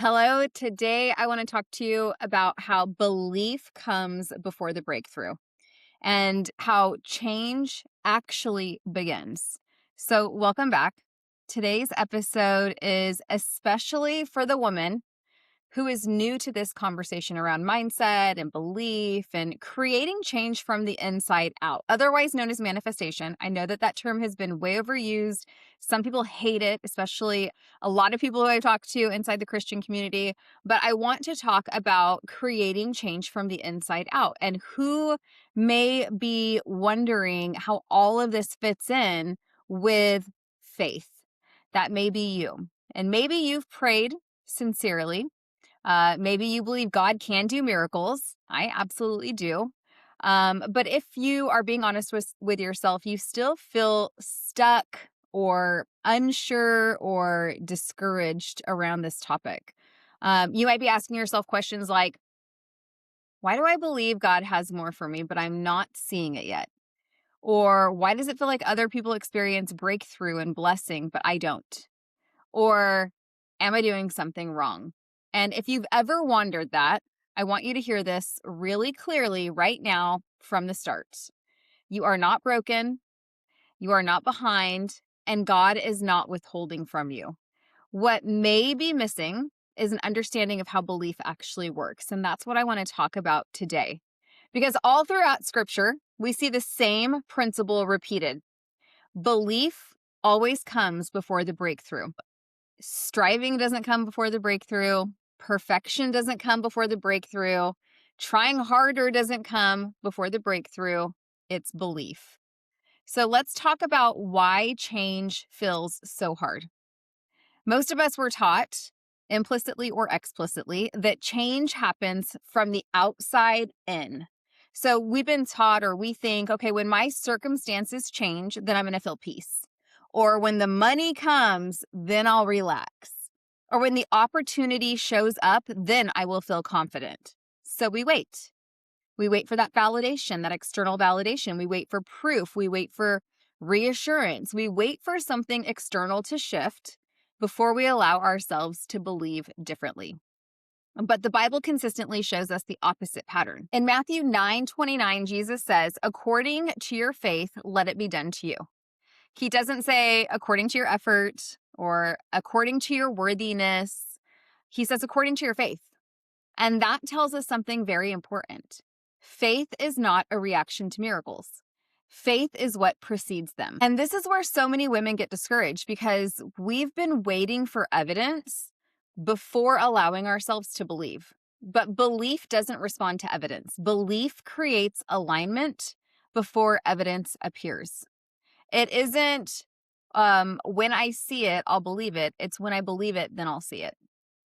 Hello. Today, I want to talk to you about how belief comes before the breakthrough and how change actually begins. So, welcome back. Today's episode is especially for the woman who is new to this conversation around mindset and belief and creating change from the inside out, otherwise known as manifestation. I know that that term has been way overused. Some people hate it, especially a lot of people who I talk to inside the Christian community. But I want to talk about creating change from the inside out and who may be wondering how all of this fits in with faith. That may be you. And maybe you've prayed sincerely. Maybe you believe God can do miracles. I absolutely do. But if you are being honest with yourself, you still feel stuck or unsure or discouraged around this topic. You might be asking yourself questions like, why do I believe God has more for me, but I'm not seeing it yet? Or why does it feel like other people experience breakthrough and blessing, but I don't? Or am I doing something wrong? And if you've ever wondered that, I want you to hear this really clearly right now from the start. You are not broken, you are not behind, and God is not withholding from you. What may be missing is an understanding of how belief actually works. And that's what I want to talk about today. Because all throughout scripture, we see the same principle repeated. Belief always comes before the breakthrough. Striving doesn't come before the breakthrough. Perfection doesn't come before the breakthrough. Trying harder doesn't come before the breakthrough. It's belief. So let's talk about why change feels so hard. Most of us were taught, implicitly or explicitly, that change happens from the outside in. So we've been taught, or we think, okay, when my circumstances change, then I'm going to feel peace. Or when the money comes, then I'll relax. Or when the opportunity shows up, then I will feel confident. So we wait. We wait for that validation, that external validation. We wait for proof. We wait for reassurance. We wait for something external to shift before we allow ourselves to believe differently. But the Bible consistently shows us the opposite pattern. In Matthew 9:29, Jesus says, according to your faith, let it be done to you. He doesn't say according to your effort or according to your worthiness. He says according to your faith. And that tells us something very important. Faith is not a reaction to miracles. Faith is what precedes them. And this is where so many women get discouraged because we've been waiting for evidence before allowing ourselves to believe. But belief doesn't respond to evidence. Belief creates alignment before evidence appears. It isn't when I see it, I'll believe it. It's when I believe it, then I'll see it.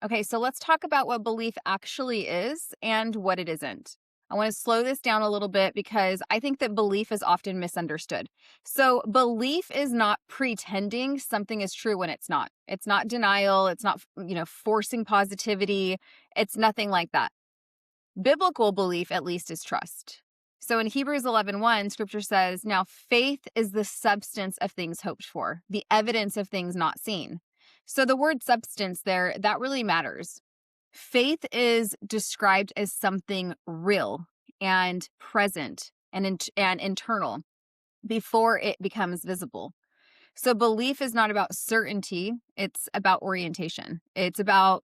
Okay, so let's talk about what belief actually is and what it isn't. I want to slow this down a little bit because I think that belief is often misunderstood. So, belief is not pretending something is true when it's not. It's not denial, it's not, forcing positivity. It's nothing like that. Biblical belief at least is trust. So in Hebrews 11:1, scripture says, now faith is the substance of things hoped for, the evidence of things not seen. So the word substance there, that really matters. Faith is described as something real and present and internal before it becomes visible. So belief is not about certainty, it's about orientation. It's about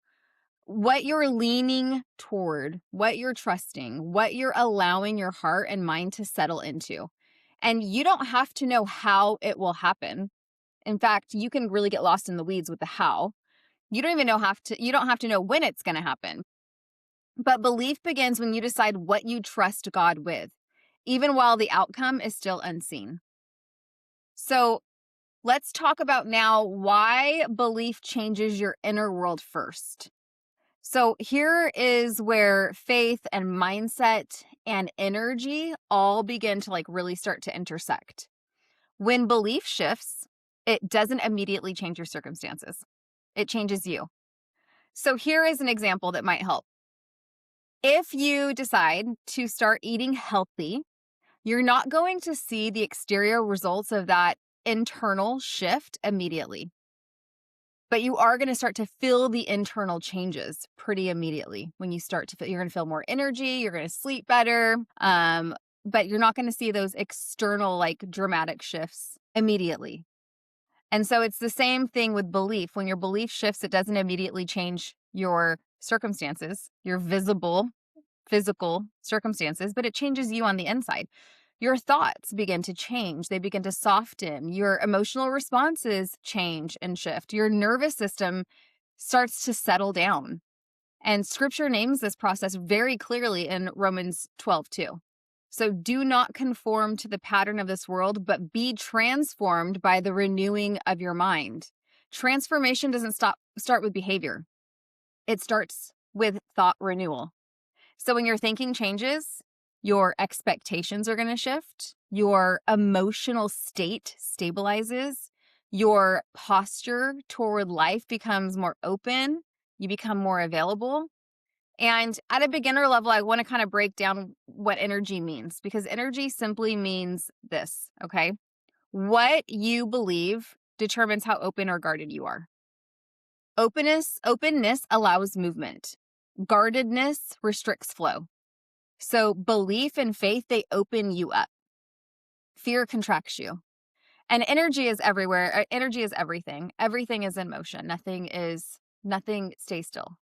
what you're leaning toward, what you're trusting, what you're allowing your heart and mind to settle into. And you don't have to know how it will happen. In fact, you can really get lost in the weeds with the how. You don't even you don't have to know when it's going to happen. But belief begins when you decide what you trust God with, even while the outcome is still unseen. So let's talk about now why belief changes your inner world first. So here is where faith and mindset and energy all begin to really start to intersect. When belief shifts, it doesn't immediately change your circumstances. It changes you. So here is an example that might help. If you decide to start eating healthy, you're not going to see the exterior results of that internal shift immediately. But you are going to start to feel the internal changes pretty immediately. When you start to feel, you're going to feel more energy, you're going to sleep better. But you're not going to see those external, like dramatic shifts immediately. And so it's the same thing with belief. When your belief shifts, it doesn't immediately change your circumstances, your visible physical circumstances, but it changes you on the inside. Your thoughts begin to change. They begin to soften. Your emotional responses change and shift. Your nervous system starts to settle down. And scripture names this process very clearly in Romans 12:2. So do not conform to the pattern of this world, but be transformed by the renewing of your mind. Transformation doesn't start with behavior. It starts with thought renewal. So when your thinking changes, your expectations are going to shift, your emotional state stabilizes, your posture toward life becomes more open, you become more available. And at a beginner level, I want to kind of break down what energy means, because energy simply means this, okay? What you believe determines how open or guarded you are. Openness allows movement. Guardedness restricts flow. So belief and faith, they open you up. Fear contracts you. And energy is everywhere. Energy is everything. Everything is in motion. Nothing stays still.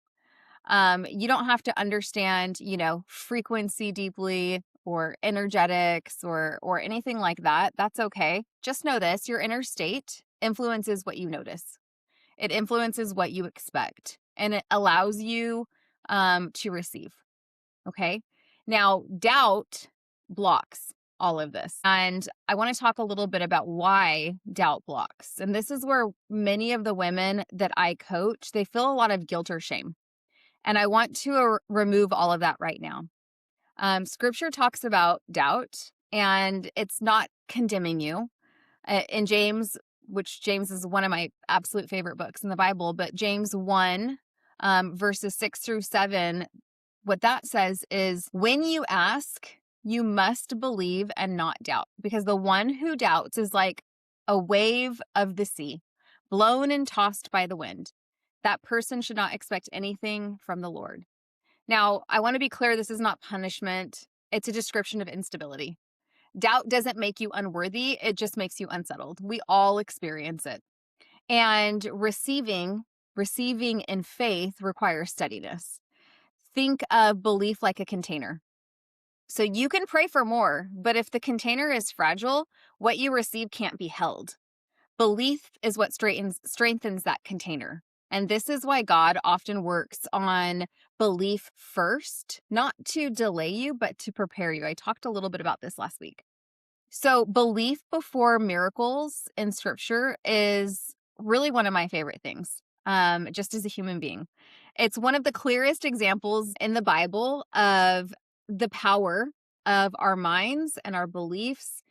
You don't have to understand, frequency deeply or energetics or anything like that. That's okay. Just know this, your inner state influences what you notice. It influences what you expect, and it allows you to receive. Okay. Now, doubt blocks all of this. And I want to talk a little bit about why doubt blocks. And this is where many of the women that I coach, they feel a lot of guilt or shame. And I want to remove all of that right now. Scripture talks about doubt, and it's not condemning you. In James, which James is one of my absolute favorite books in the Bible, but James 1, verses 6-7, what that says is, when you ask, you must believe and not doubt, because the one who doubts is like a wave of the sea, blown and tossed by the wind. That person should not expect anything from the Lord. Now, I want to be clear, this is not punishment. It's a description of instability. Doubt doesn't make you unworthy. It just makes you unsettled. We all experience it. And receiving in faith requires steadiness. Think of belief like a container. So you can pray for more, but if the container is fragile, what you receive can't be held. Belief is what strengthens that container. And this is why God often works on belief first, not to delay you, but to prepare you. I talked a little bit about this last week. So belief before miracles in scripture is really one of my favorite things, just as a human being. It's one of the clearest examples in the Bible of the power of our minds and our beliefs,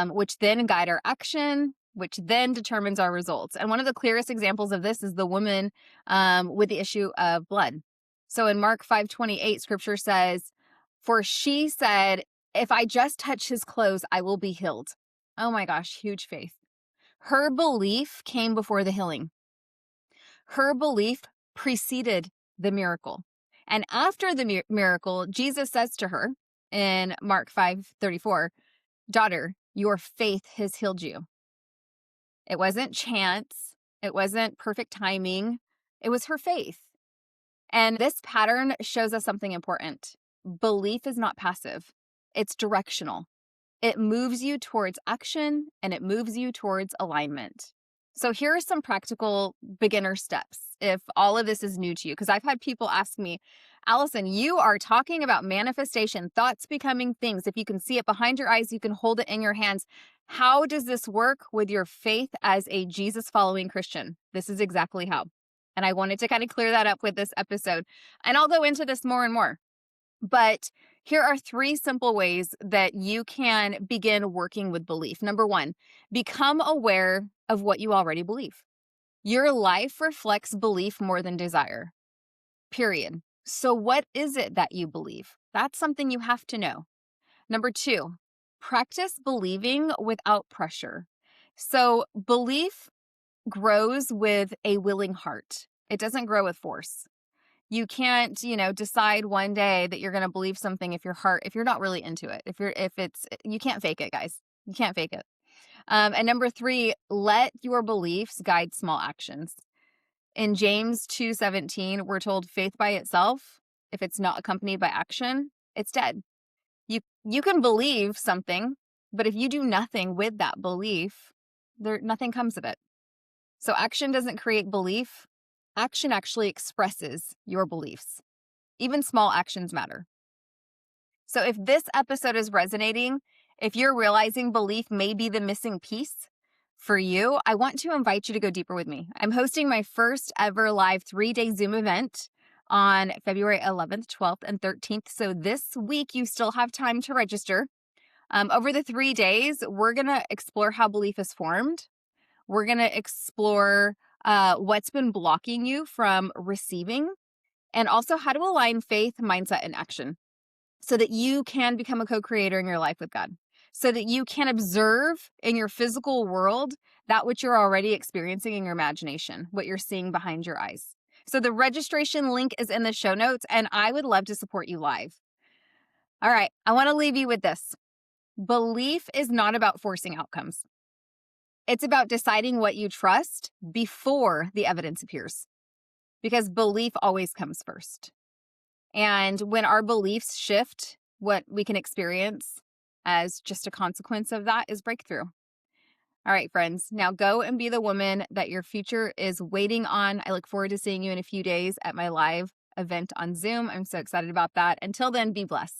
which then guide our action, which then determines our results. And one of the clearest examples of this is the woman with the issue of blood. So in Mark 5:28, scripture says, "For she said, if I just touch his clothes, I will be healed." Oh my gosh, huge faith. Her belief came before the healing. Her belief preceded the miracle. And after the miracle, Jesus says to her in Mark 5:34, "Daughter, your faith has healed you." It wasn't chance. It wasn't perfect timing. It was her faith. And this pattern shows us something important. Belief is not passive. It's directional. It moves you towards action, and it moves you towards alignment. So here are some practical beginner steps if all of this is new to you, because I've had people ask me, Alison, you are talking about manifestation, thoughts becoming things. If you can see it behind your eyes, you can hold it in your hands. How does this work with your faith as a Jesus following Christian? This is exactly how. And I wanted to kind of clear that up with this episode. And I'll go into this more and more. But here are 3 simple ways that you can begin working with belief. Number 1, become aware of what you already believe. Your life reflects belief more than desire, period. So what is it that you believe? That's something you have to know. Number 2, practice believing without pressure. So belief grows with a willing heart. It doesn't grow with force. You can't, decide one day that you're going to believe something if you're not really into it. You can't fake it, guys. You can't fake it. And number 3, let your beliefs guide small actions. In James 2:17, we're told faith by itself, if it's not accompanied by action, it's dead. You can believe something, but if you do nothing with that belief, nothing comes of it. So action doesn't create belief. Action actually expresses your beliefs. Even small actions matter. So if this episode is resonating, if you're realizing belief may be the missing piece for you, I want to invite you to go deeper with me. I'm hosting my first ever live 3-day Zoom event on February 11th, 12th, and 13th. So this week, you still have time to register. Over the 3 days, we're going to explore how belief is formed. We're going to explore what's been blocking you from receiving, and also how to align faith, mindset, and action so that you can become a co-creator in your life with God, so that you can observe in your physical world that which you're already experiencing in your imagination, what you're seeing behind your eyes. So the registration link is in the show notes, and I would love to support you live. All right, I want to leave you with this. Belief is not about forcing outcomes. It's about deciding what you trust before the evidence appears, because belief always comes first. And when our beliefs shift, what we can experience as just a consequence of that is breakthrough. All right, friends, now go and be the woman that your future is waiting on. I look forward to seeing you in a few days at my live event on Zoom. I'm so excited about that. Until then, be blessed.